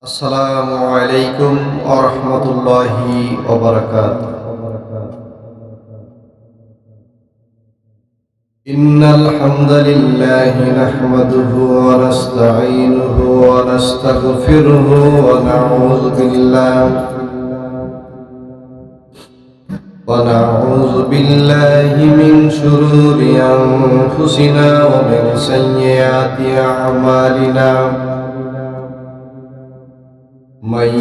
আসসালামু আলাইকুম ওয়া রাহমাতুল্লাহি ওয়া বারাকাতুহু। ইন্নাল হামদালিল্লাহি নাহমাদুহু ওয়া নাস্তাঈনুহু ওয়া নাস্তাগফিরুহু ওয়া নাউযু বিল্লাহি মিন শুরুরি আনফুসিনা ওয়া মিন সাইয়্যাতি আ'মালিনা। من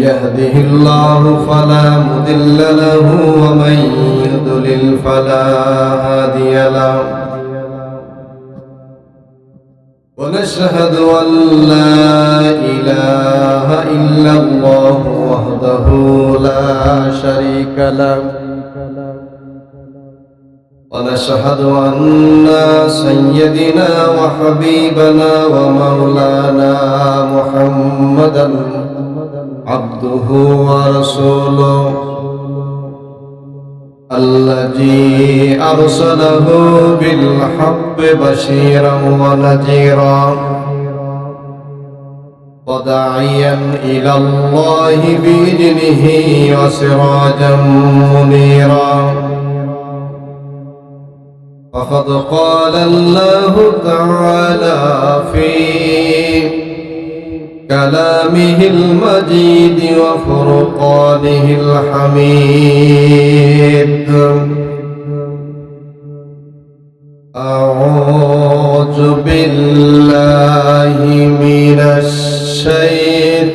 يهده الله فلا مضل له ومن يضلل فلا هادي له ونشهد أن لا إله إلا الله وحده لا شريك له ونشهد أن سيدنا وحبيبنا ومولانا محمدا عبده ورسوله الذي أرسله بالحق بشيرا ونذيرا وداعيا إلى الله بإذنه وسراجا منيرا. فقد قال الله تعالى في كلامه المجيد وفرقانه الحميد: أعوذ بالله من الشيطان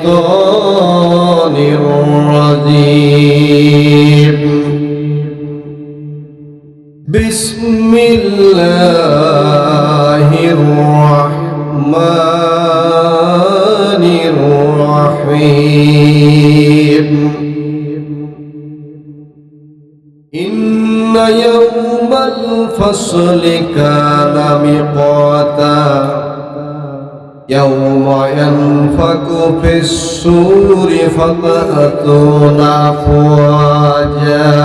الرجيم. بسم الله الرحمن الرحيم. إن يوم الفصل كان ميقاتا يوم ينفخ في الصور فتأتون أفواجا.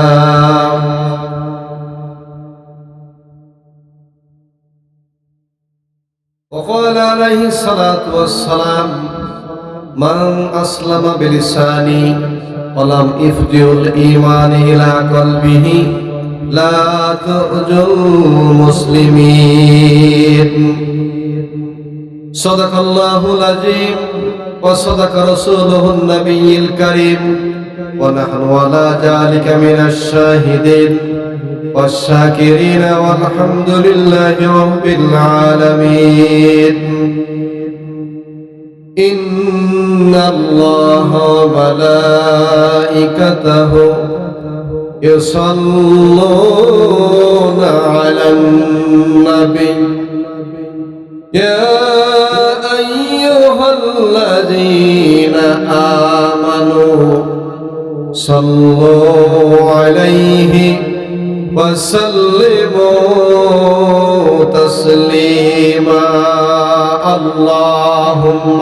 وقال عليه الصلاة والسلام: من أسلم بلساني ولم يفجر الإيمان إلى قلبه لا ترجو المسلمين. صدق الله العظيم وصدق رسوله النبي الكريم ونحن على ذلك من الشاهدين والشاكرين والحمد لله رب العالمين. إن الله وملائكته يصلون على النبي يا أيها الذين آمنوا صلوا عليه وسلموا تسليما. اللهم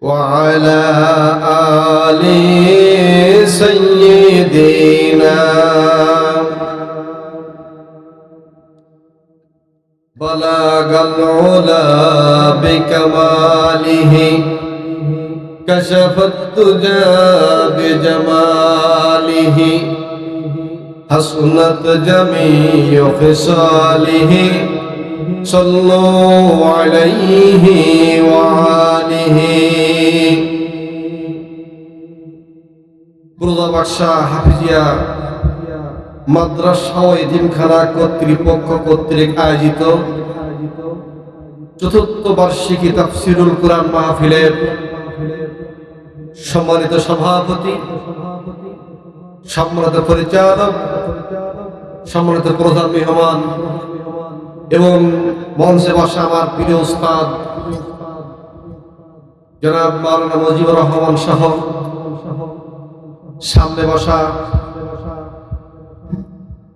وعلى آل سيدنا بلغ العلا بكماله كشف الدجى بجماله حسنت جميع خصاله صلوا عليه وآله. বুরদা বাদশাহ হাফিজিয়া মাদ্রাসা ও এতিমখানা কর্তৃপক্ষ কর্তৃক আয়োজিত চতুর্থ বার্ষিকী তাফসিরুল কুরআন মাহফিলের সম্মানিত সভাপতি, সম্মানিত পরিচালক, সম্মানিত প্রধান মেহমান এবং মঞ্চে বসা আমার প্রিয় উস্তাদ জনাব মাওলানা মুজিবুর রহমান সহ সামনে বসা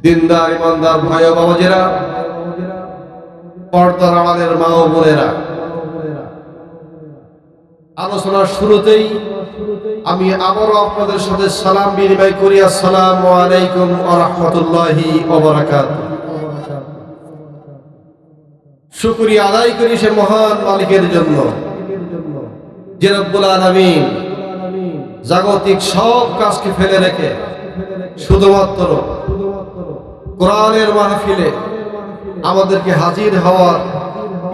দিনদার ইমানদার ভাই ও বাবাজেরা, পর্দার আড়ালের মা ও বোনেরা, আলোচনার শুরুতেই আমি আবারও আপনাদের সাথে সালাম বিনিময় করি। আসসালামু আলাইকুম ওয়া রাহমাতুল্লাহি ওয়া বারাকাতুহু। শুকরিয়া আদায় করি সে মহান মালিকের জন্য যে রব্বুল আলামিন জাগতিক সব কাজকে ফেলে রেখে শুধুমাত্র কোরআনের মাহফিলে আমাদেরকে হাজির হওয়ার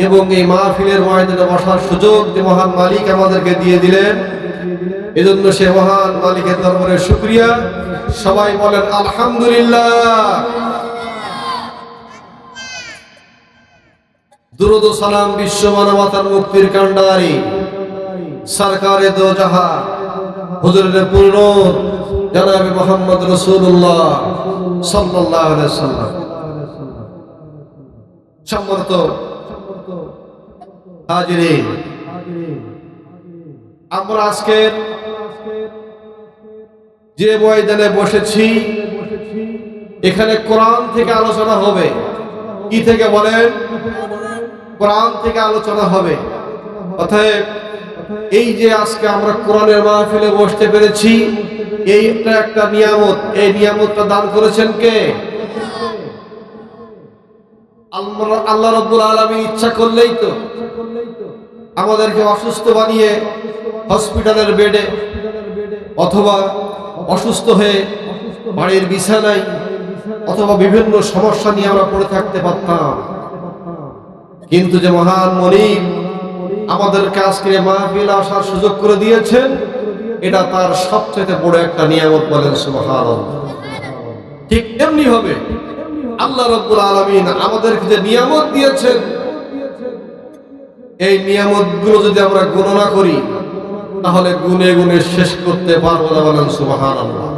এবং এই মাহফিলের ময়দানে বসার সুযোগ যে মহান মালিক আমাদেরকে দিয়ে দিলেন, এজন্য সে মহান মালিকের দরবারে শুকরিয়া। সবাই বলেন আলহামদুলিল্লাহ। দুরূদ ও সালাম বিশ্ব মানবতার মুক্তির কান্ডারি সরকারে দো জাহান হুজুরের পূর্ণ জনাবে মুহাম্মদ রাসূলুল্লাহ সাল্লাল্লাহু আলাইহি ওয়াসাল্লাম। সম্মানিত হাজিরিন, আমরা আজকে যে ময়দানে বসেছি এখানে কোরআন থেকে আলোচনা হবে। কি থেকে বলেন? কোরআন থেকে আলোচনা হবে। অতএব এই যে আজকে আমরা কোরআনের মাহফিলে বসতে পেরেছি, এইটা একটা নিয়ামত। এই নিয়ামতটা দান করেছেন কে? আল্লাহ রাব্বুল আলামিন ইচ্ছা করলেই তো আমাদেরকে অসুস্থ বানিয়ে হসপিটালের বেডে অথবা অসুস্থ হয়ে বাড়ির বিছানায় অথবা বিভিন্ন সমস্যা নিয়ে আমরা পড়ে থাকতে পারতাম, কিন্তু যে মহান মালিক আমাদেরকে আজকে মাহফিলে আসার সুযোগ করে দিয়েছেন, এটা তার সবচেয়ে বড় একটা নিয়ামত। বলেন সুবহানাল্লাহ। ঠিক এমনি হবে আল্লাহ রাব্বুল আলামিন আমাদেরকে যে নিয়ামত দিয়েছেন, এই নিয়ামতগুলো যদি আমরা গণনা করি তাহলে গুনে গুনে শেষ করতে পারবো না। বলেন সুবহানাল্লাহ।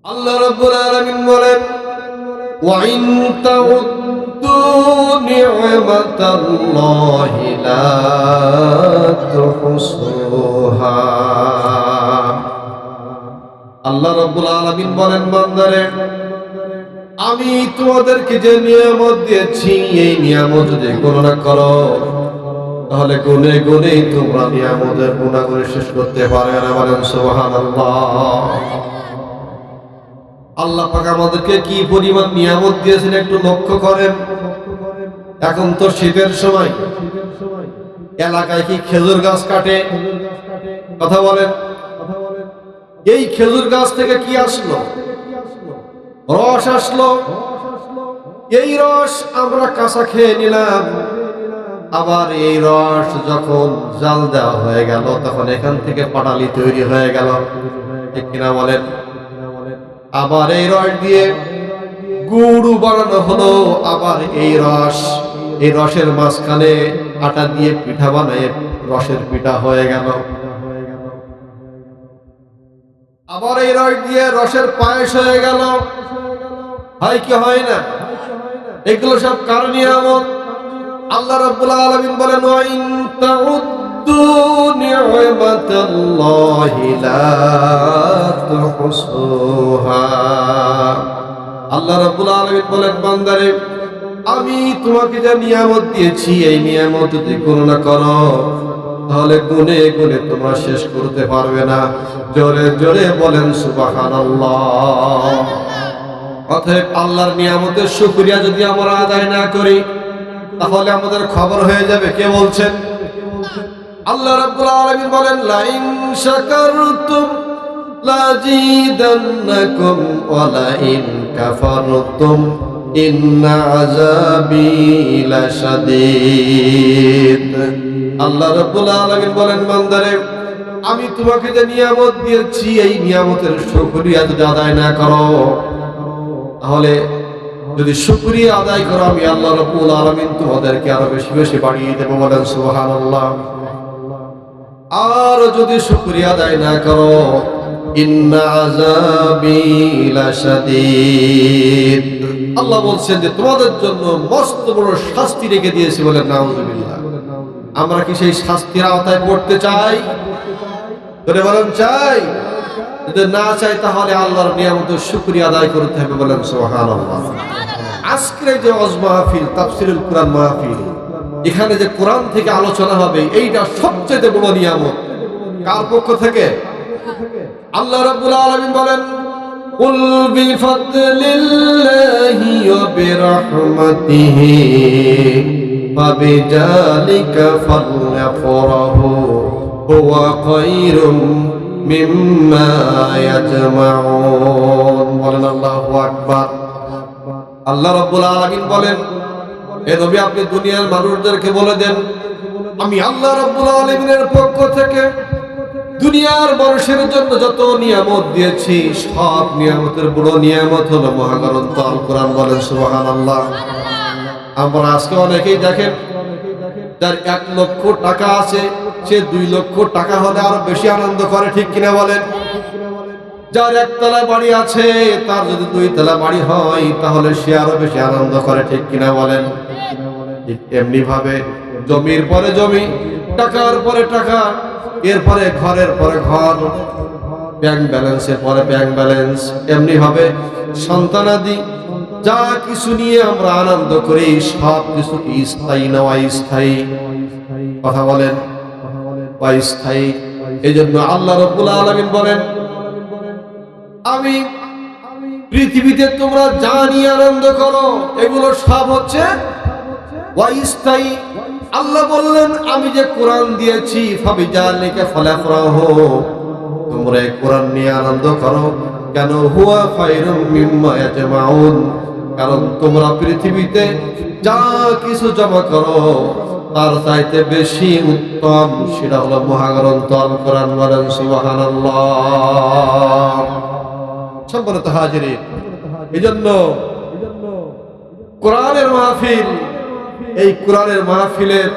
আল্লাহ রাব্বুল আলামিন বলেন ওয়া ইন তাউদ্দু নি'মাতাল্লাহি লা তুহসুহা। আল্লাহ রাব্বুল আলামিন বলেন, বান্দারে আমি তোমাদেরকে যে নিয়ামত দিয়েছি এই নিয়ামত যদি গণনা করো তাহলে গুনে গুনে তোমরা নিয়ামতের গুণাগুণ শেষ করতে পারবে না। বলেন সুবহানাল্লাহ। আল্লাহ পাক আমাদেরকে কি পরিমাণ নিয়ামত দিয়েছেন একটু লক্ষ্য করেন। এখন তো শীতের সময়, এলাকায় কি খেজুর গাছ কাটে? কথা বলেন। এই খেজুর গাছ থেকে কি আসলো? রস আসলো। এই রস আমরা কাঁচা খেয়ে নিলাম, আবার এই রস যখন জাল দেওয়া হয়ে গেল তখন এখান থেকে পাটালি তৈরি হয়ে গেল, ঠিক কিনা বলেন? আবার এই রস দিয়ে গুড় বানানো হলো, আবার এই রসের মাঝখানে আটা দিয়ে পিঠা বানায় রসের পিঠা হয়ে গেল। আবার এই রস দিয়ে রসের পায়েস হয়ে গেল। হয় কি হয় না? এগুলো সব কার নিয়ামত? আল্লাহ রাব্বুল আলামিন বলেন ওয়া ইন তাউদ্দু নি'মাতাল্লাহি লা তুহসুহা। আল্লাহ রাব্বুল আলামিন বলেন, বান্দারে আমি তোমাকে যে নিয়ামত দিয়েছি এই নিয়ামত যদি গণনা করো তাহলে গুনে গুনে তোমরা শেষ করতে পারবে না। জোরে জোরে বলেন সুবহানাল্লাহ। অতএব আল্লাহর নিয়ামতের শুকরিয়া যদি আমরা আদায় না করি তাহলে আমাদের খবর হয়ে যাবে। কে বলছেন? আল্লাহ রাব্বুল আলামিন বলেন লা ইন শাকারতুম লাযীদান্নাকুম ওয়া লা ইন কাফারতুম ইন্না আযাবী লাশাদীদ। আল্লাহ রাব্বুল আলামিন বলেন, বান্দারে আমি তোমাকে যে নিয়ামত দিয়েছি এই নিয়ামতের শুকরিয়া যদি আদায় না করো তাহলে, যদি শুকরিয়া আদায় করো আমি আল্লাহ রাব্বুল আলামিন তোমাদেরকে আরো বেশি বেশি বাড়িয়ে দেব। বলেন সুবহানাল্লাহ। আর যদি শুকরিয়া আদায় না করো ইন্না আযাবী লাশাদীদ। আল্লাহ বলছেন যে তোমাদের জন্য মস্ত বড় শাস্তি রেখে দিয়েছি। বলেন নাউযুবিল্লাহ। আমরা কি সেই শাস্তির আওতায় পড়তে চাই? করে বলেন চাই? যদি না চাই তাহলে আল্লাহর নিয়ামতের শুকরিয়া আদায় করতে হবে। বলেন সুবহানাল্লাহ। আজকের যে ওয়াজ মাহফিল, তাফসীরুল কুরআন মাহফিল, এখানে যে কোরআন থেকে আলোচনা হবে এইটা সবচেয়ে বড় নিয়ামত। কার পক্ষ থেকে? আল্লাহ রাব্বুল আলামিন বলেন কুল বিফাদলিল্লাহি ওয়া বিরহমাতিহি ফাবিযালিকা ফালইফরাহু হুয়া খায়রুম মিম্মা ইয়াজমাউন। বলেন আল্লাহু আকবার। আল্লাহ রাব্বুল আলামিন বলেন, হে নবী আপনি দুনিয়ার মানুষদেরকে বলে দেন, আমি আল্লাহ রাব্বুল আলামিনের পক্ষ থেকে দুনিয়ার মানুষের জন্য যত নিয়ামত দিয়েছি সব নিয়ামতের বড় নিয়ামত হলো মহাগ্রন্থ আল কোরআন। বলেন সুবহানাল্লাহ। আমরা আজকে অনেকেই দেখেন যার 1 লক্ষ টাকা আছে সে 2 লক্ষ টাকা হলে আরো বেশি আনন্দ করে, ঠিক কিনা বলেন? যার 1 তলা বাড়ি আছে তার যদি 2 তলা বাড়ি হয় তাহলে সে আরো বেশি আনন্দ করে, ঠিক কিনা বলেন? ঠিক এমনি ভাবে জমির পরে জমি, টাকার পরে টাকা, এরপরে ঘরের পরে ঘর, ব্যাংক ব্যালেন্সের পরে ব্যাংক ব্যালেন্স, এমনি ভাবে সন্তানাদি যা কিছু নিয়ে আমরা আনন্দ করি সব কিছু কি স্থায়ী না অস্থায়ী? কথা বলেন, অস্থায়ী। এই জন্য আল্লাহ রাব্বুল আলামিন বলেন, আমি পৃথিবীতে তোমরা যা নিয়ে আনন্দ করো এগুলো সব হচ্ছে অস্থায়ী। আল্লাহ বললেন, আমি যে কোরআন দিয়েছি ফাবিযালিকা ফালইফরাহু, তোমরা এই কোরআন নিয়ে আনন্দ করো। কেন? হুয়া খায়রুম মিম্মা ইয়াজমাউন, কারণ তোমরা পৃথিবীতে যা কিছু জমা করো তার চাইতে বেশি উত্তম সেটা হলো মহাগ্রন্থ আল কোরআন। বলেন সুবহানাল্লাহ। সম্মানিত হাজিরিন, এজন্য কোরআনের মাহফিল, এই কোরআনের মাহফিলের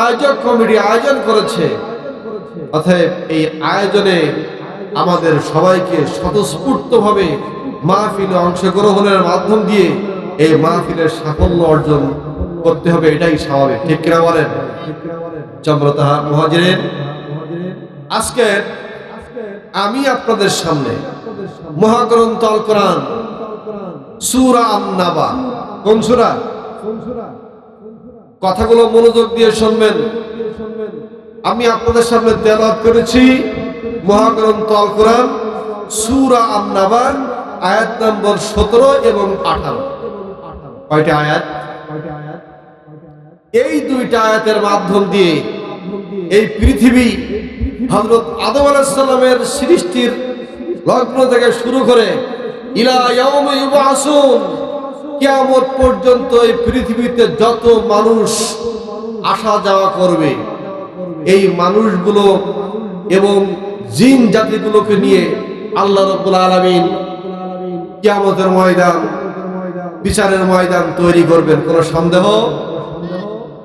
আয়োজক কমিটি আয়োজন করেছে। অতএব এই আয়োজনে আমাদের সবাইকে স্বতঃস্ফূর্তভাবে মাহফিলে অংশগ্রহণের মাধ্যম দিয়ে এই মাহফিলের সাফল্য অর্জন করতে হবে, এটাই স্বাভাবিক, ঠিক কিনা বলেন? সম্মানিত মুহাজিরিন, আজকে আমি আপনাদের সামনে মহাগ্রন্থ আল কোরআন সূরা আন-নাবা, কোন সূরা? কথাগুলো মনোযোগ দিয়ে শুনবেন। আমি আপনাদের সামনে তেলাওয়াত করেছি মহাগ্রন্থ আল কোরআন সূরা আন-নাবা, আয়াত নম্বর 17 এবং 18। কয়টা আয়াত? এই 2টা আয়াতের মাধ্যম দিয়ে এই পৃথিবী হযরত আদম আলাইহিস সালামের সৃষ্টির লগ্ন থেকে শুরু করে ইলা ইয়াউমি ইউবআসুন, কিয়ামত পর্যন্ত এই পৃথিবীতে যত মানুষ আসা যাওয়া করবে এই মানুষগুলো এবং জিন জাতিগুলোকে নিয়ে আল্লাহ রাব্বুল আলামিন কিয়ামতের ময়দান, বিচারের ময়দান তৈরি করবেন। কোনো সন্দেহ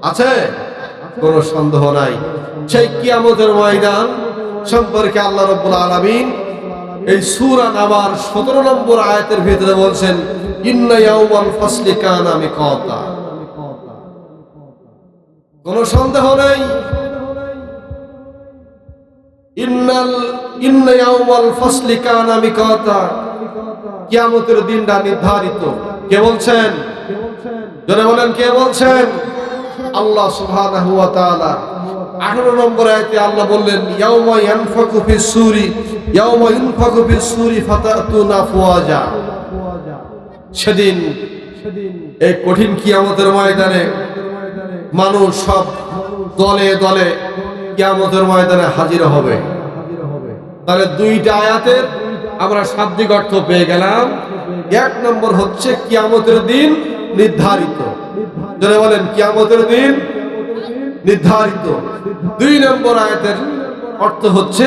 আছে? কোনো সন্দেহ নাই। সেই কিয়ামতের ময়দান সম্পর্কে আল্লাহ রাব্বুল আলামিন এই সূরা নাবার 17 নম্বর আয়াতের ভিতরে বলছেন, ইন্না ইয়াউমাল ফাসলি কানা মিকাতা। কোনো সন্দেহ নেই, ইন্না ইয়াউমাল ফাসলি কানা মিকাতা, কিয়ামতের দিনটা নির্ধারিত। কে বলছেন? জোরে বলেন, কে বলছেন? আল্লাহ সুবহানাহু ওয়া তাআলা। 18 নম্বর আয়াতে আল্লাহ বললেন, ইয়াউমা ইয়ানফাকু ফিস সূরি ফাতাতুনা আফওয়াজা। সেদিন এই কঠিন কিয়ামতের ময়দানে মানুষ সব দলে দলে কিয়ামতের ময়দানে হাজির হবে। তাহলে 2টা আয়াতের আমরা শাব্দিক অর্থ পেয়ে গেলাম। 1 নম্বর হচ্ছে কিয়ামতের দিন নির্ধারিত। যারা বলেন কিয়ামতের দিন নির্ধারিত। 2 নম্বর আয়াতের অর্থ হচ্ছে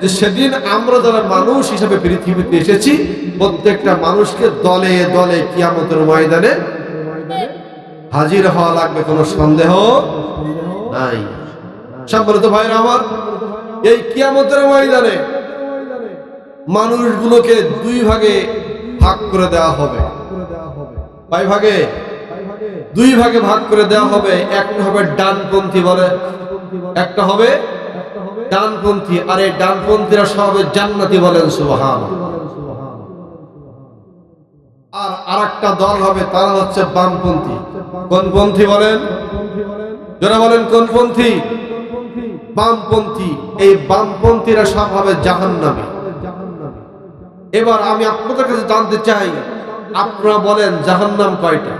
যে সেদিন আমরা যারা মানুষ হিসেবে পৃথিবীতে এসেছি প্রত্যেকটা মানুষকে দলে দলে কিয়ামতের ময়দানে হাজির হওয়া লাগবে, কোনো সন্দেহ নাই। সম্মানিত ভাইরা আমার, এই কিয়ামতের ময়দানে মানুষগুলোকে 2 ভাগে ভাগ করে দেওয়া হবে। কয় ভাগে? 2 ভাগে ভাগ করে দেওয়া হবে। একটা হবে ডানপন্থী বলে, একটা হবে ডানপন্থী, আর এই ডানপন্থীরা সব হবে জান্নাতি। বলেন সুবহানাল্লাহ। আর আরেকটা দল হবে, তারা হচ্ছে বামপন্থী। কোন পন্থী বলেন? যারা বলেন কোন পন্থী? বামপন্থী। এই বামপন্থীরা সব হবে জাহান্নামী। এবার আমি আপনাদের কাছে জানতে চাই, আপনারা বলেন জাহান্নাম কয়টা?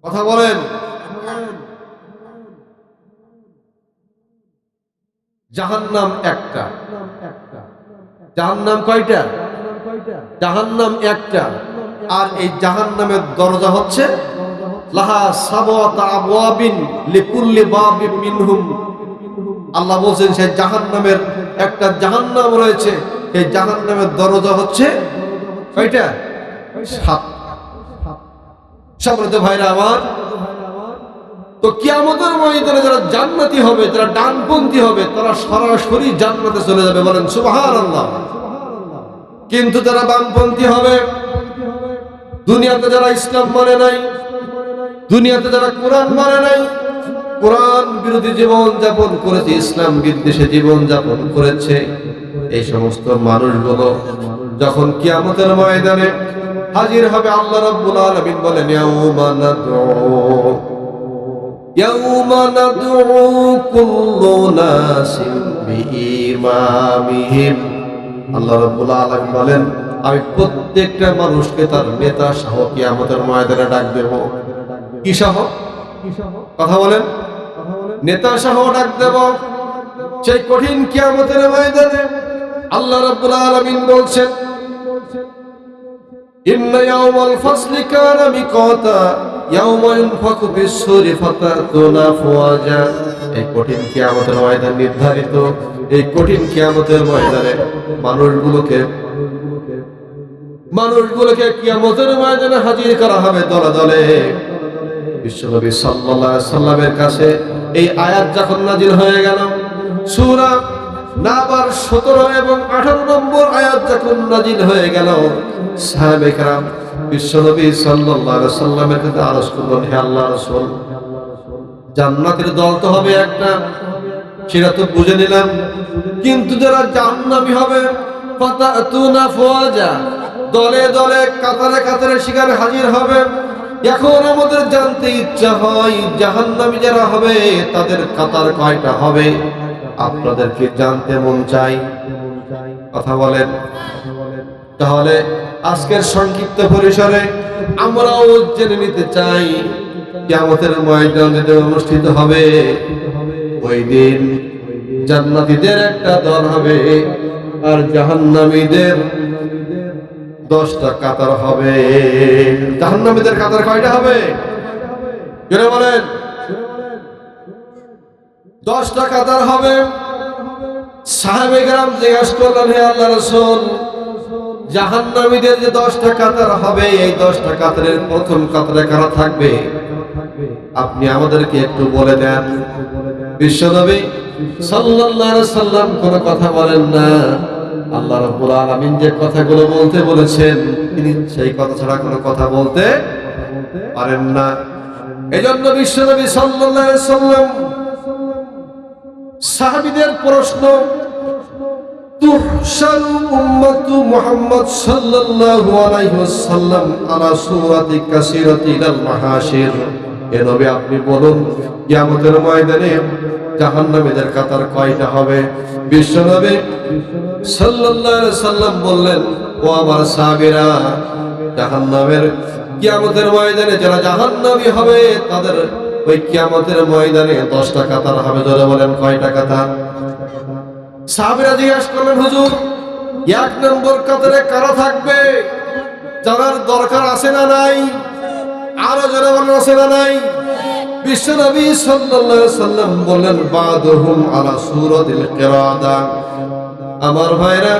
কথা বলেন। জাহান্নাম একটা। জাহান্নাম কয়টা? জাহান্নাম একটা। আর এই জাহান্নামের দরজা হচ্ছে লাহা সাবআতা আবওয়াবিন লিকুল্লি বাবিন মিনহুম। আল্লাহ বলেন সেই জাহান্নামের একটা জাহান্নাম রয়েছে, এই জাহান্নামের দরজা হচ্ছে কয়টা? 7। সম্মানিত ভাইরা আমার, তো কিয়ামতের ময়দানে যারা জান্নাতি হবে, যারা ডানপন্থী হবে, তারা সরাসরি জান্নাতে চলে যাবে, বলেন সুবহানাল্লাহ। কিন্তু যারা বামপন্থী হবে, দুনিয়াতে যারা ইসলাম মানে নাই, দুনিয়াতে যারা কোরআন মানে নাই, কোরআন বিরোধী জীবন যাপন করেছে, ইসলাম বিদ্বেষী জীবন যাপন করেছে, এই সমস্ত মানুষগুলো যখন কিয়ামতের ময়দানে হাজির হবে, আল্লাহ রাব্বুল আলামিন বলেন ইয়াউমা নাদউ কুল্লু নাসিম বিইমামিহিম। আল্লাহ রাব্বুল আলামিন বলেন আমি প্রত্যেকটা মানুষকে তার নেতা সহ কিয়ামতের ময়দানে ডাক দেব। কি সহ? কথা বলেন। নেতা সহ ডাক দেব সেই কঠিন কিয়ামতের ময়দানে। আল্লাহ রাব্বুল আলামিন বলছেন ইন্না ইয়াওমাল ফাসলি কানা মিকাতা ইয়াওমা ইনফাকু ফিস-সূরি ফাতাতুনা আফওয়াজা। এই কঠিন কিয়ামতের ময়দান নির্ধারিত, এই কঠিন কিয়ামতের ময়দানে মানুষগুলোকে কিয়ামতের ময়দানে হাজির করা হবে দলে দলে। বিশ্বনবী সাল্লাল্লাহু আলাইহি সাল্লামের কাছে এই আয়াত যখন নাজিল হয়ে গেল, সূরা নাবার 17 এবং 18 নম্বর আয়াত যখন নাজিল হয়ে গেল, সাহাবায়ে কেরাম বিশ্বনবী সাল্লাল্লাহু আলাইহি সাল্লামের কাছে আরজ করলেন, হে আল্লাহর রাসূল, জান্নাতের দল তো হবে একটা, সেটা তো বুঝে নিলাম, কিন্তু যারা জাহান্নামী হবে ফাতাতুনা আফওয়াজা, দলে দলে কাতারে কাতারে সেখানে হাজির হবে। এখন আমাদের জানতে ইচ্ছা হয় জাহান্নামী যারা হবে তাদের কাতার কয়টা হবে? আপনাদেরকে জানতে মন চাই। কথা বলেন। তাহলে আজকের সংক্ষিপ্ত পরিসরে আমরাও জেনে নিতে চাই কিয়ামতের ময়দান যেটা অনুষ্ঠিত হবে, ওই দিন জান্নাতীদের একটা দল হবে আর জাহান্নামীদের 10টা কাতার হবে। জাহান্নামীদের কাতার কয়টা হবে? জোরে বলেন। 10টা কাতার হবে। সাহাবায়ে কেরাম জিজ্ঞাসা করলেন, হে আল্লাহর রাসূল, জাহান্নামীদের যে 10টা কাতার হবে, এই 10টা কাতারের প্রথম কাতারে কারা থাকবে? আপনি আমাদেরকে একটু বলে দেন। বিশ্বনবী সাল্লাল্লাহু আলাইহি সাল্লাম কোনো কথা বলেন না। আল্লাহ রাব্বুল আলামিন যে কথাগুলো বলতে বলেছেন, তিনি সেই কথা ছাড়া কোনো কথা বলতে পারেন না। এজন্য বিশ্বনবী সাল্লাল্লাহু আলাইহি সাল্লাম সাহাবীদের প্রশ্ন, তুহশারু উম্মতু মুহাম্মদ সাল্লাল্লাহু আলাইহি ওয়াসাল্লাম আলা সূরাতি কাসীরাতিল মাহাশির। এ নবী আপনি বলুন কিয়ামতের ময়দানে জাহান্নামীদের কাতার কয়টা হবে? বিশ্বনবী সাল্লাল্লাহু আলাইহি সাল্লাম বললেন, ও আমার সাহাবীরা, জাহান্নামের কিয়ামতের ময়দানে যারা জাহান্নামী হবে তাদের ওই কিয়ামতের ময়দানে 10টা কাতার হবে। ধরে বলেন কয়টা কাতার? সাহাবীরা জিজ্ঞাসা করলেন, হুজুর 1 নম্বর কাতারে কারা থাকবে? জানার দরকার আছে না নাই? আরো জোরে বলেন, আছে না নাই? বিশ্বনবী সাল্লাল্লাহু আলাইহি সাল্লাম বললেন, বাদুহুম আলা সূরাতিল কিরাদা। আমার ভাইরা,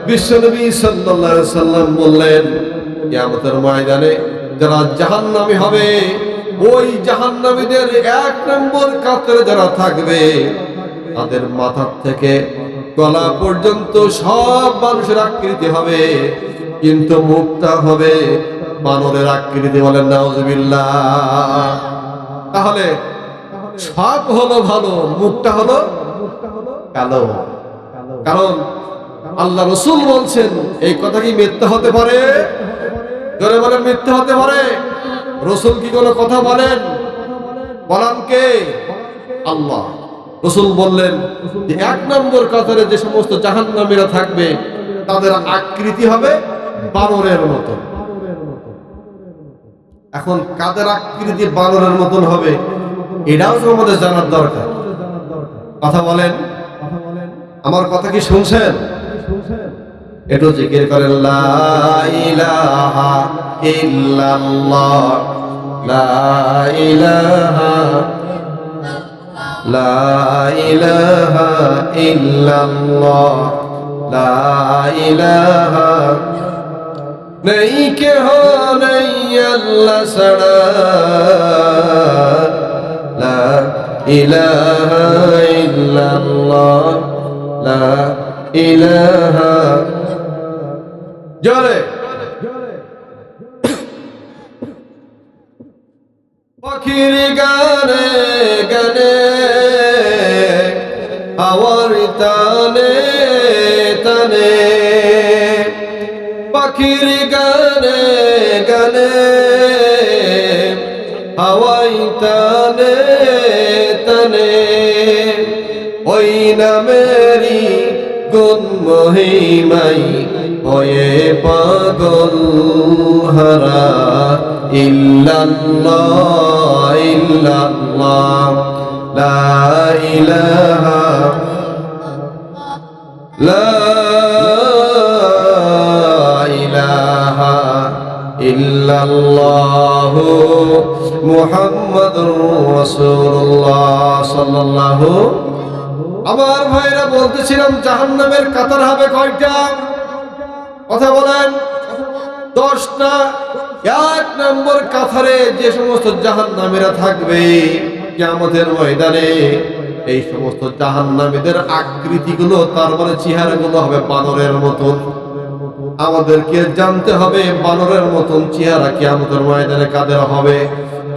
বিশ্বনবী সাল্লাল্লাহু আলাইহি সাল্লাম বললেন, কিয়ামতের ময়দানে যারা জাহান্নামী হবে, ওই জাহান্নামীদের 1 নম্বর কাতারে যারা থাকবে, তাদের মাথা থেকে গলা পর্যন্ত সব মানুষের আকৃতি হবে, কিন্তু মুখটা হবে বানরের আকৃতি। বলেন নাউজুবিল্লাহ। তাহলে সব হলো ভালো, মুখটা হলো কালো। কারণ আল্লাহ রাসূল বলছেন, এই কথা কি মিথ্যা হতে পারে? জোরে বলেন, মিথ্যা হতে পারে? রাসূল কি কোনো কথা বলেন? বলেন কে? আল্লাহ। রাসূল বললেন যে 1 নম্বর কাতারে যে সমস্ত জাহান্নামীরা থাকবে তাদের আকৃতি হবে বানরের মতো। এখন কাদের আকৃতি বানরের মতন হবে এটাও তো আমাদের জানার দরকার। কথা বলেন, আমার কথা কি শুনছেন? একটু জিকির করেন, লা ইলাহা ইল্লাল্লাহ, লা ইলাহা, লা ইলাহা ইল্লাল্লাহ, লা ইলাহা নেই কেহ নেই আল্লাহ ছাড়া, লা ইলাহা ইল্লাল্লাহ, লা ইলাহা। জোরে পাখির গানে গানে হাওয়ার তানে তানে, পাখির গানে গানে হাওয়াই তানে তানে, ওই নামেরই গুণ মহিমাই হয়ে পাগল হারা, ইল্লাল্লাহ ইল্লাল্লাহ, লা ইলাহা, লা ইলাহা ইল্লাল্লাহ মুহাম্মাদুর রাসূলুল্লাহ সাল্লাল্লাহু। আমার ভাইরা বলতেছিলাম জাহান্নামের কাতার হবে কয়টা? কথা বলেন, 10টা। 1 নম্বর কাতারে যে সমস্ত জাহান্নামীরা থাকবে কিয়ামতের ময়দানে, এই সমস্ত জাহান্নামীদের আকৃতিগুলো, তার মানে চেহারাগুলো হবে বানরের মতন। আমাদেরকে জানতে হবে বানরের মতন চেহারা কিয়ামতের ময়দানে কাদের হবে।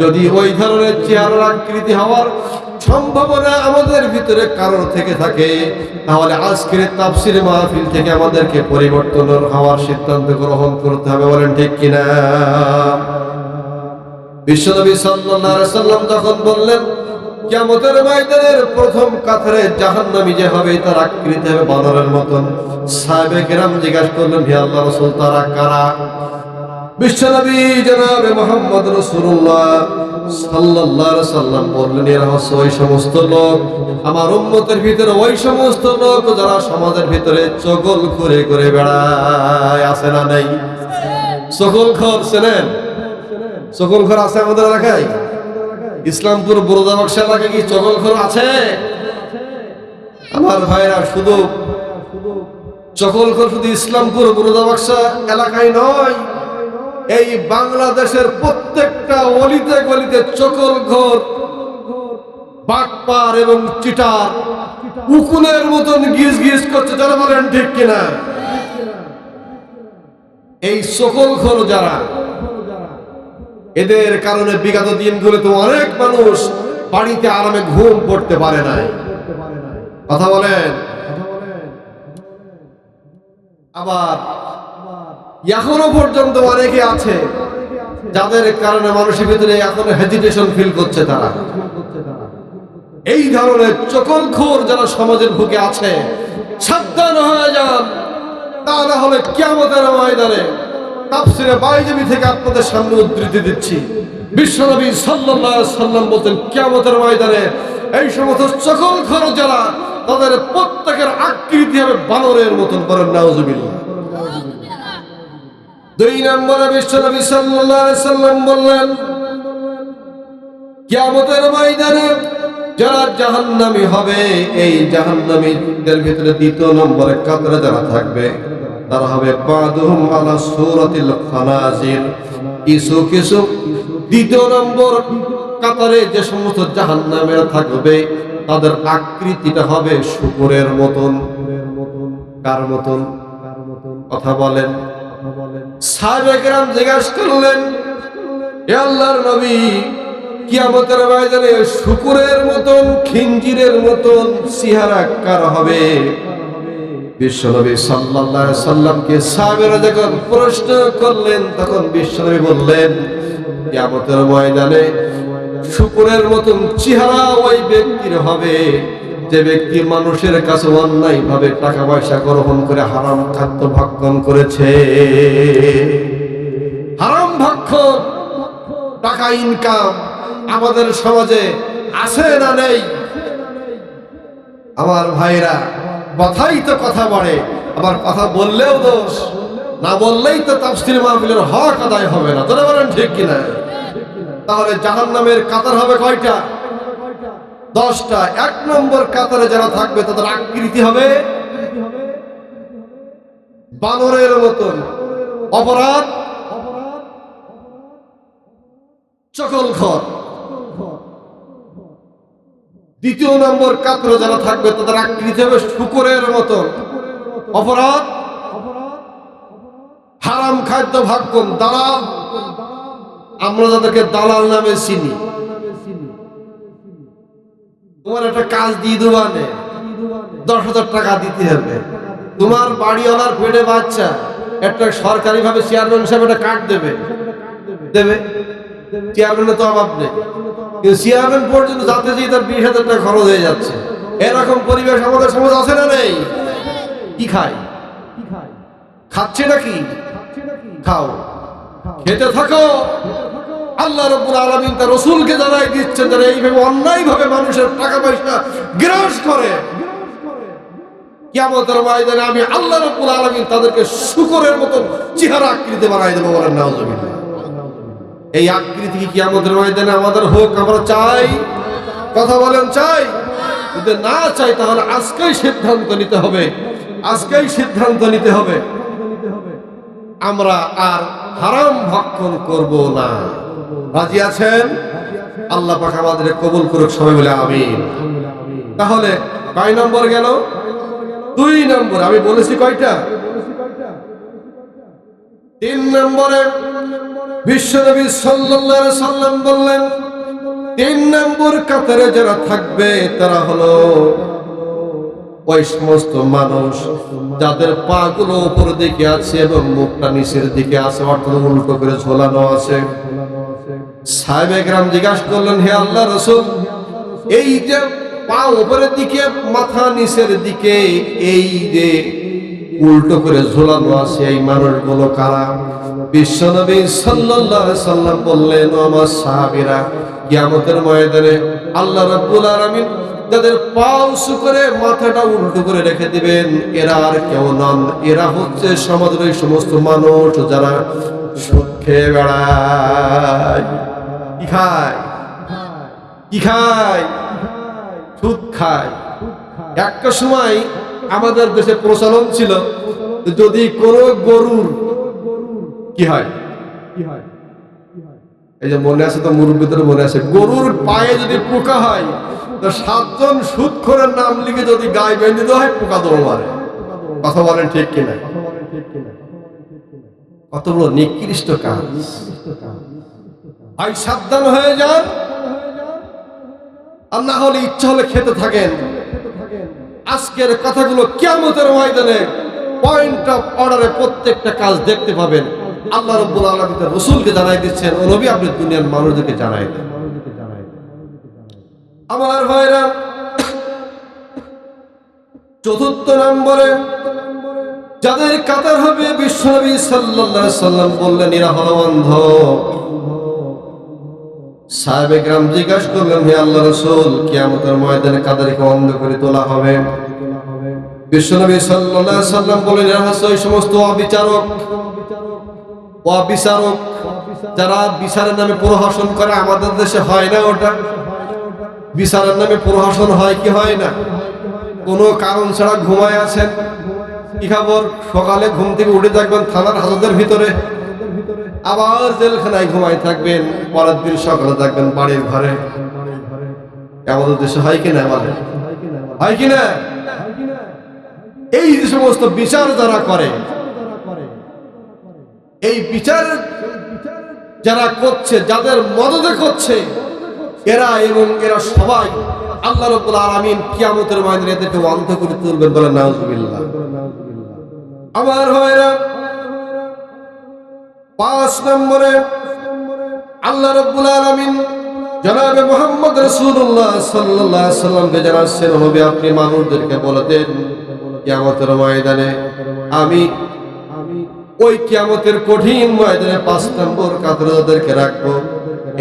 যদি ওই ধরনের চেহারার আকৃতি হওয়ার সম্ভাবনা আমাদের ভিতরে কারোর থেকে থাকে, তাহলে আজকের তাফসীর মাহফিল থেকে আমাদেরকে পরিবর্তন হওয়ার সিদ্ধান্ত গ্রহণ করতে হবে। বলেন ঠিক কিনা? বিশ্বনবী সাল্লাল্লাহু আলাইহি ওয়াসাল্লাম তখন বললেন কিয়ামতের ময়দানের প্রথম কাতারে জাহান্নামী যে হবে তার আকৃতি হবে বানরের মতন। সাহাবে কেরাম জিজ্ঞাসা করলেন, হে আল্লাহর রাসূল, তারা কারা? বিশ্বনবী জনাবে মুহাম্মদ রাসূলুল্লাহ সাল্লাল্লাহু আলাইহি ওয়াসাল্লাম বললেন, এরা হচ্ছে ওই সমস্ত লোক, আমার উম্মতের ভিতরে ওই সমস্ত লোক যারা সমাজের ভিতরে চগল করে করে বেড়ায়। আছে না নাই? চগলখোর চেনেন? চগলখোর আছে আমাদের এলাকায়? ইসলামপুর বরোদা বাক্স এলাকায় কি চগলখোর আছে? আমার ভাইরা, শুধু চগলখোর শুধু ইসলামপুর বরোদা বাক্স এলাকায় নয়, এই বাংলাদেশের প্রত্যেকটা অলিতে গলিতে চগলখোর, বাটপার এবং চিটার উকুনের মতন গিজ গিজ করছে। যারা বলেন ঠিক কিনা? এই চগলখোর যারা, এদের কারণে বিগত দিনগুলোতে অনেক মানুষ বাড়িতে আরামে ঘুম পড়তে পারে নাই। কথা বলেন। আবার এখনো পর্যন্ত অনেকে আছে যাদের কারণে মানুষের ভিতরে এখন হেজিটেশন ফিল করছে। তারা এই ধরনের চগলখোর যারা সমাজের বুকে আছে, সাবধান হয়ে যান, তা না হলে কিয়ামতের ময়দানে। তাফসীরে বাইজিবি থেকে আপনাদের সামনে উদ্ধৃতি দিচ্ছি, বিশ্বনবী সাল্লাল্লাহু আলাইহি ওয়াসাল্লাম বলেন কিয়ামতের ময়দানে এই সমস্ত চগলখোর যারা, তাদের প্রত্যেকের আকৃতি হবে বানরের মতন। বলেন নাউজুবিল্লাহ। 2 নম্বরে বিশ্বনবী সাল্লাল্লাহু আলাইহি ওয়াসাল্লাম বললেন কিয়ামতের ময়দানে যারা জাহান্নামী হবে, এই জাহান্নামীদের ভিতরে 2 নম্বরে কাতারে যারা থাকবে তারা হবে বাদুহুম আলা সূরাতিল খানাজির। কিছু কিছু 2 নম্বর কাতারে যে সমস্ত জাহান্নামীরা থাকবে তাদের আকৃতিটা হবে শুকরের মতন। কার মতন? কথা বলেন। সাহাবে কেরাম জিজ্ঞাসা করলেন, হে আল্লাহর নবী, কিয়ামতের ময়দানে শুকরের মতন, খিঞ্জিরের মতন চেহারা কার হবে? বিশ্বনবী সাল্লাল্লাহু আলাইহি ওয়াসাল্লামকে সাহাবেরা যখন প্রশ্ন করলেন, তখন বিশ্বনবী বললেন কিয়ামতের ময়দানে শুকরের মতন চেহারা ওই ব্যক্তির হবে যে ব্যক্তি মানুষের কাছে অন্যায় ভাবে টাকা পয়সা গ্রহণ করে হারাম খাদ্য ভক্ষণ করেছে, হারাম ভক্ষণ, টাকা ইনকাম আমাদের সমাজে আছে না নেই? আমার ভাইরা, কথাই তো কথা বাড়ে, আবার কথা বললেও দোষ, না বললেই তো তাফসীর মাহফিলের হক আদায় হবে না। তোরা বলেন ঠিক কিনা? তাহলে জাহান্নামের কাতার হবে কয়টা? 10টা। 1 নম্বর কাতারে যারা থাকবে তাদের আকৃতি হবে বানরের মতন, অপরাধ চকলখর। 2 নম্বর কাতারে যারা থাকবে তাদের আকৃতি হবে শূকরের মতন, অপরাধ হারাম খাদ্য ভক্ষণ, দালাল। আমরা যাদেরকে দালাল নামে চিনি, তোমার একটা কাজ দিয়ে দেবো, 10,000 টাকা দিতে হবে। তোমার বাড়িওয়ালার পেটে বাচ্চা, একটা সরকারি ভাবে চেয়ারম্যান হিসাবে একটা কার্ড দেবে, চেয়ারম্যানের তো অভাব নেই, কিন্তু চেয়ারম্যান পর্যন্ত যাতে যেয়ে তার 20,000 টাকা খরচ হয়ে যাচ্ছে। এরকম পরিবেশ আমাদের সমাজ আছে না নেই? কি খায়? খাচ্ছে নাকি? খাও, খেতে থাকো। আল্লাহ রাব্বুল আলামিন তার রাসূলকে জানাই দিচ্ছেন, যারা এইভাবে অন্যায়ভাবে মানুষের টাকা পয়সা গ্রাস করে, কিয়ামতের ময়দানে আমি আল্লাহ রাব্বুল আলামিন তাদেরকে শূকরের মতো চেহারা আকৃতি বানাই দেব। বলেন নাউজুবিল্লাহ। এই আকৃতি কি কিয়ামতের ময়দানে আমাদের হোক? আমরা চাই? কথা বলেন চাই? যদি না চাই তাহলে আজকেই সিদ্ধান্ত নিতে হবে, আজকেই সিদ্ধান্ত নিতে হবে আমরা আর হারাম ভক্ষণ করব না। রাজি আছেন? আল্লাহ পাক আমাদের কবুল করুক, সবাই বলে আমিন। তাহলে কয় নম্বর গেল? 2 নম্বর। আমি বলেছি কয়টা? 3 নম্বরে বিশ্বনবী সাল্লাল্লাহু আলাইহি সাল্লাম বললেন, 3 নম্বর কাতারে যারা থাকবে তারা হলো ওই সমস্ত মানুষ যাদের পা গুলো উপর দিকে আছে এবং মুখটা নিচের দিকে আছে, অর্থাৎ উল্টো করে ঝোলানো আছে। সাহাবায়ে কেরাম জিজ্ঞাসা করলেন, হে আল্লাহর রাসূল, এই যে পা উপরের দিকে মাথা নিচের দিকে এই যে উল্টো করে ঝোলানো আছে, এই মানুষগুলো কারা? বিশ্বনবী সাল্লাল্লাহু আলাইহি সাল্লাম বললেন, ও আমার সাহাবীরা, কিয়ামতের ময়দানে আল্লাহ রাব্বুল আলামিন যাদের পা উঁচু করে মাথাটা উল্টো করে রেখে দিবেন, এরা আর কেউ নন, এরা হচ্ছে সমাজের ওই সমস্ত মানুষ যারা সুদ খেয়ে বেড়ায়। কি খায়? কি খায়? সুদ খায়। একটা সময় আমাদের দেশে প্রচলন ছিল, যদি কোনো গরুর কি হয়, এই যে মনে আছে তো, মুরব্বীদের মনে আছে, গরুর পায়ে যদি পোকা হয় তো 7 জন সুদখোরের নাম লিখে যদি গায়ে বেঁধে দেওয়া হয়, পোকা দৌড় মারে। কথা বলেন ঠিক কিনা? কত বড় নিকৃষ্ট কাজ। ভাই সাবধান হয়ে যান, আর না হলে ইচ্ছা হলে খেতে থাকেন। আজকের কথাগুলো কিয়ামতের ময়দানে পয়েন্ট অফ অর্ডারে প্রত্যেকটা কাজ দেখতে পাবেন। আল্লাহ রাব্বুল আলামিন তার রাসূলকে জানাই দিচ্ছেন, ও নবী আপনি দুনিয়ার মানুষদেরকে জানাই দেন। আমার ভাইরা, 4 নম্বরে যাদের কাতার হবে, বিশ্বনবী সাল্লাল্লাহু আলাইহি সাল্লাম বললেন, এরা হলো অন্ধ। সাহাবায়ে কেরাম জিজ্ঞাসা করলেন, হে আল্লাহর রাসূল, কিয়ামতের ময়দানে কাদেরকে অন্ধ করে তোলা হবে? বিশ্বনবী সাল্লাল্লাহু আলাইহি সাল্লাম বললেন, এরা হচ্ছে ওই সমস্ত অবিচারক, অবিচারক যারা বিচারের নামে প্রহসন করে। আমাদের দেশে হয় না ওটা? বিচারের নামে প্রহসন হয় কি হয় না? কোনো কারণ ছাড়া ঘুমায় আছেন, কি খবর? সকালে ঘুম থেকে উঠে দেখবেন থানার হাজতের ভিতরে, আবার জেলখানায় ঘুমায় থাকবেন, পরের দিন সকালে থাকবেন বাড়ির ঘরে। আমাদের দেশে হয় কিনা? আমাদের হয় কিনা? এই যে সমস্ত বিচার যারা করে, এই বিচার যারা করছে, যাদের মদদে করছে, এরা এবং এরা সবাই আল্লাহ রাব্বুল আলামিন কিয়ামতের ময়দানে এদেরকে অন্ধ করে তুলবেন। বলেন নাউজুবিল্লাহ। আমার ভাইরা, 5 নম্বরে আল্লাহ রাব্বুল আলামিন জনাবে মুহাম্মদ রাসূলুল্লাহ সাল্লাল্লাহু আলাইহি সাল্লামকে জানাচ্ছেন, নবী আপনি মানুষদেরকে বলে দেন কিয়ামতের ময়দানে আমি ওই কিয়ামতের কঠিন ময়দানে 5 নম্বর কাতারে যাদেরকে রাখবো,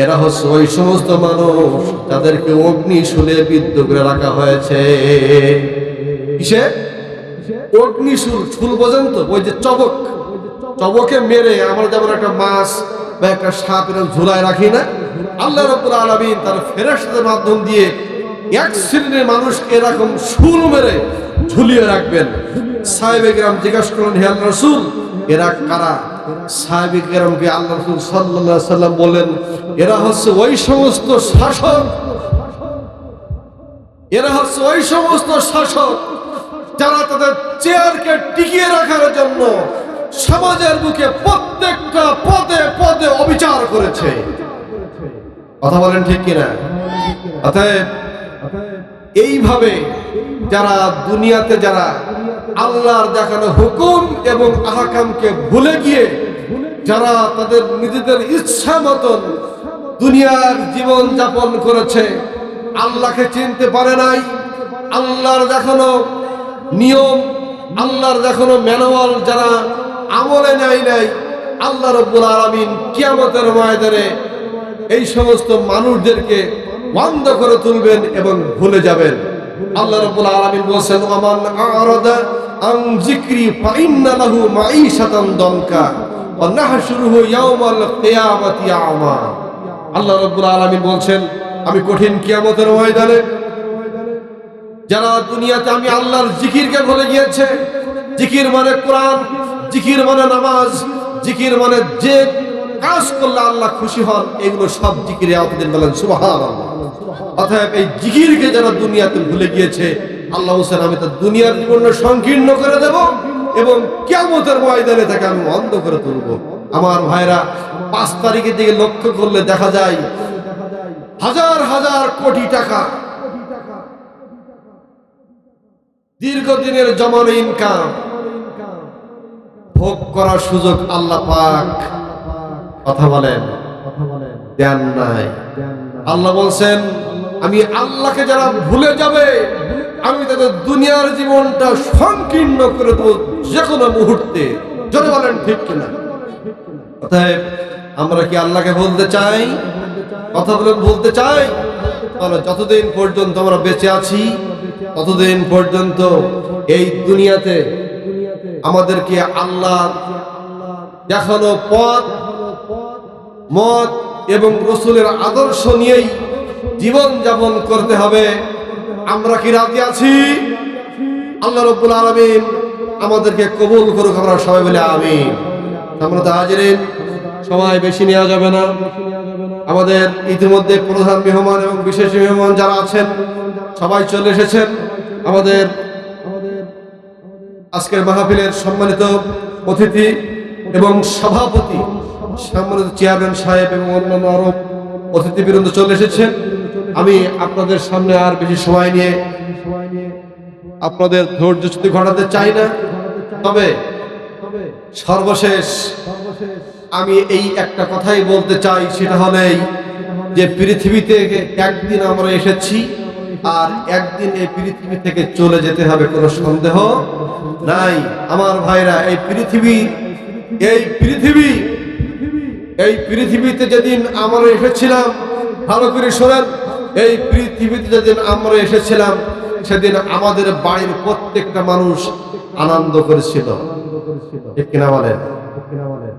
এরা হচ্ছে ওই সমস্ত মানুষ যাদেরকে অগ্নিশূলে বিদ্ধ করে রাখা হয়েছে। কিসে? অগ্নিশূল। শুল পর্যন্ত ওই যে চবকে মেরে আমরা যেমন একটা মাছ বা একটা সাপ এরকম ঝুলায় রাখি না, আল্লাহ রাব্বুল আলামিন তার ফেরেশতাদের মাধ্যম দিয়ে এক শ্রেণীর মানুষকে এরকম শুল মেরে ঝুলিয়ে রাখবেন। সাহাবায়ে কেরাম জিজ্ঞাসা করলেন, হে আল্লাহর রাসূল এরা কারা? সাহাবায়ে কেরামকে আল্লাহ রাসূল সাল্লাল্লাহু আলাইহি সাল্লাম বলেন, এরা হচ্ছে ওই সমস্ত শাসক, এরা হচ্ছে ওই সমস্ত শাসক যারা তাদের চেয়ারকে টিকিয়ে রাখার জন্য সমাজের বুকে প্রত্যেকটা পদে পদে অবিচার করেছে। কথা বলেন ঠিক কিনা? অতএব এইভাবে যারা দুনিয়াতে যারা আল্লাহর দেখানো হুকুম এবং আহকামকে ভুলে গিয়ে যারা তাদের নিজেদের ইচ্ছা মতন দুনিয়ার জীবন যাপন করেছে, আল্লাহকে চিনতে পারে নাই, আল্লাহর দেখানো নিয়ম আল্লাহর দেখানো ম্যানুয়াল যারা আমলে নেয় নাই, আল্লাহ রাব্বুল আলামিন কিয়ামতের ময়দানে এই সমস্ত মানুষদেরকে বন্ধ করে তুলবেন এবং ভুলে যাবেন। আল্লাহ রাব্বুল আলামিন বলেছেন, আমান আরাদা আন যিকরি ফাইন্না লাহু মাঈশাতান দনকা ওয়া নাহশুরুহু ইয়াওমাল কিয়ামাতি আমা। আল্লাহ রাব্বুল আলামিন বলছেন, আমি কঠিন কিয়ামতের ময়দানে যারা দুনিয়াতে আমি আল্লাহর জিকিরকে ভুলে গিয়েছে, জিকির মানে কোরআন, জিকির মানে নামাজ, জিকির মানে যে কাজ করলে আল্লাহ খুশি হন, এগুলো সব জিকিরে আওতাধীন, বলেন সুবহানাল্লাহ। অতএব এই জিকিরকে যারা দুনিয়াতে ভুলে গিয়েছে, আল্লাহ বলেন আমি তার দুনিয়ার জীবনটা সংকীর্ণ করে দেব এবং কিয়ামতের ময়দানে তাকে আমি অন্ধ করে তুলব। আমার ভাইরা, 5 তারিখের দিকে লক্ষ্য করলে দেখা যায় হাজার হাজার কোটি টাকা দীর্ঘদিনের জমানো ইনকাম ভোগ করার সুযোগ আল্লাহ পাক কথা বলেন দেন নাই। আল্লাহ বলছেন, আমি আল্লাহকে যারা ভুলে যাবে আমি তাদের দুনিয়ার জীবনটা সংকীর্ণ করে দেবো যে কোনো মুহূর্তে। জোরে বলেন ঠিক কিনা? অতএব আমরা কি আল্লাহকে বলতে চাই? কথা বলেন বলতে চাই? তাহলে যতদিন পর্যন্ত আমরা বেঁচে আছি ততদিন পর্যন্ত এই দুনিয়াতে আমাদেরকে আল্লাহ দেখানো পথ মত এবং রাসূলের আদর্শ নিয়েই জীবন যাপন করতে হবে। আমরা কি রাজি আছি? আল্লাহ রাব্বুল আলামিন আমাদেরকে কবুল করুক, আমরা সবাই বলে আমিন। আমরা তো হাজিরিন, সময় বেশি নেওয়া যাবে না। আমাদের ইতিমধ্যে প্রধান মেহমান এবং বিশেষ মেহমান যারা আছেন সবাই চলে এসেছেন। আমাদের আজকের মাহফিলের সম্মানিত অতিথি এবং সভাপতি সম্মানিত চেয়ারম্যান সাহেব এবং অন্যান্য আরো অতিথিবৃন্দ চলে এসেছেন। আমি আপনাদের সামনে আর বেশি সময় নিয়ে আপনাদের ধৈর্যচ্যুতি ঘটাতে চাই না। তবে সর্বশেষ আমি এই একটা কথাই বলতে চাই, সেটা হলেই যে পৃথিবীতে একদিন আমরা এসেছি আর একদিন এই পৃথিবী থেকে চলে যেতে হবে, কোনো সন্দেহ নাই। আমার ভাইরা, এই পৃথিবীতে যেদিন আমরা এসেছিলাম, ভালো করে শোনেন, এই পৃথিবীতে যেদিন আমরা এসেছিলাম সেদিন আমাদের বাড়ির প্রত্যেকটা মানুষ আনন্দ করেছিল, ঠিক কিনা বলেন?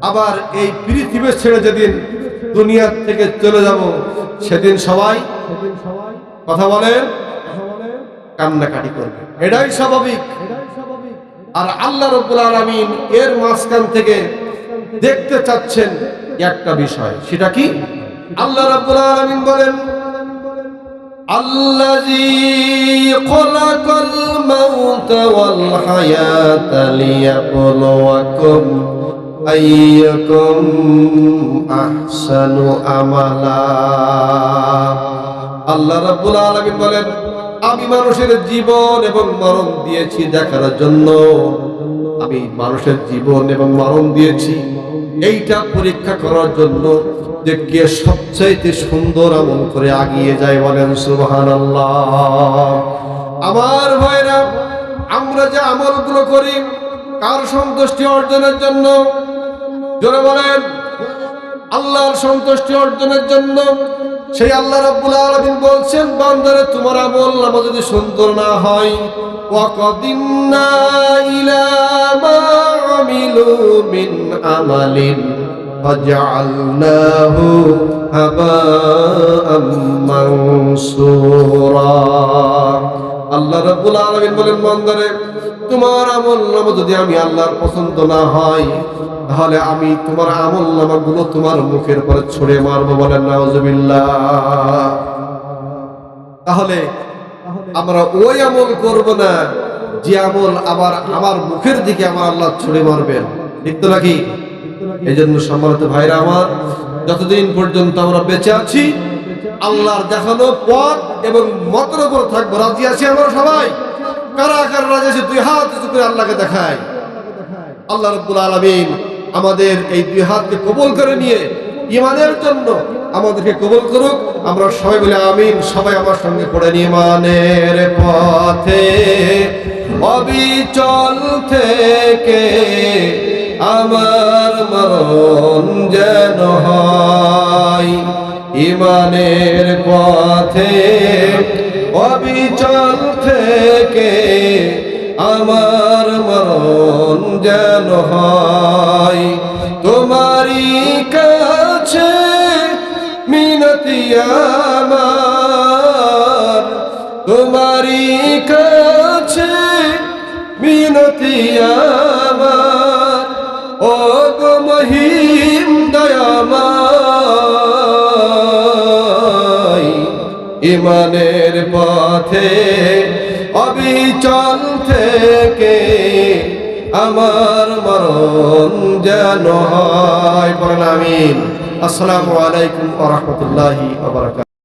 আবার এই পৃথিবী ছেড়ে যেদিন দুনিয়া থেকে চলে যাব সেদিন সবাই কথা বলেন কান্নাকাটি করবে, এটাই স্বাভাবিক। আর আল্লাহ রাব্বুল আলামিন এর মাঝখান থেকে দেখতে চাচ্ছেন একটা বিষয়, সেটা কি? আল্লাহ রাব্বুল আলামিন বলেন, আল্লাযী খালাকাল মাউতা ওয়াল হায়াতা লিয়াবলুয়াকুম আইয়াকুম আহসানু আমালা। আল্লাহ রাব্বুল আলামিন বলেন, আমি মানুষের জীবন এবং মরণ দিয়েছি দেখার জন্য। আমি মানুষের জীবন এবং মরণ দিয়েছি এইটা পরীক্ষা করার জন্য যে কে সবচাইতে সুন্দর আমল করে আগিয়ে যায়, বলেন সুবহানাল্লাহ। আমার ভাইরা, আমরা যে আমলগুলো করি কার সন্তুষ্টি অর্জনের জন্য? জোরে বলেন, আল্লাহর সন্তুষ্টি অর্জনের জন্য। সেই আল্লাহ রাব্বুল আলামিন বলছেন, বান্দারে তোমার আমল নামা যদি সুন্দর না হয়, ওয়াকাদিমনা ইলা মা আমিলু মিন আমালিন ফাজআলনাহু হাবাআম মানসুরা। আল্লাহ রাব্বুল আলামিন বলেন, বান্দারে তোমার আমল নামা যদি আমি আল্লাহর পছন্দ না হয়, তাহলে আমি তোমার আমল নামাগুলো তোমার মুখের পরে ছুঁড়ে মারবো, বলেন নাউজুবিল্লাহ। তাহলে আমরা ওই আমল করব না যে আমল আবার আমার মুখের দিকে আমার আল্লাহ ছুঁড়ে মারবেন, ঠিক তো নাকি? এই জন্য সম্মানিত ভাইরা আমার, যতদিন পর্যন্ত আমরা বেঁচে আছি আল্লাহর দেখানো পথ এবং মতের উপর থাকবো। রাজি আছি আমরা সবাই? কারা কারা রাজি আছে? দুই হাত উঁচু করে আল্লাহকে দেখায়। আল্লাহ রাব্বুল আলামিন আমাদের এই দুই হাতকে কবুল করে নিয়ে ঈমানের জন্য আমাদেরকে কবুল করুক। আমরা সবাই বলে আমিন। সবাই আমার সঙ্গে পড়ে নিয়ে, ঈমানের পথে অবিচল থেকে আমার মরণ যেন হয়, ঈমানের পথে অবিচল থেকে আমার মরণ যেন হয়। তোমারই কাছে মিনতি আমার, তোমারই কাছে মিনতি আমার, ও গো মহিম দয়াময়। ঈমানের পথে অবিচল থেকে আমার মরণ যেন হয়, বলেন আমিন। আসসালামু আলাইকুম ওয়া রাহমাতুল্লাহি ওয়া বারাকাতুহু।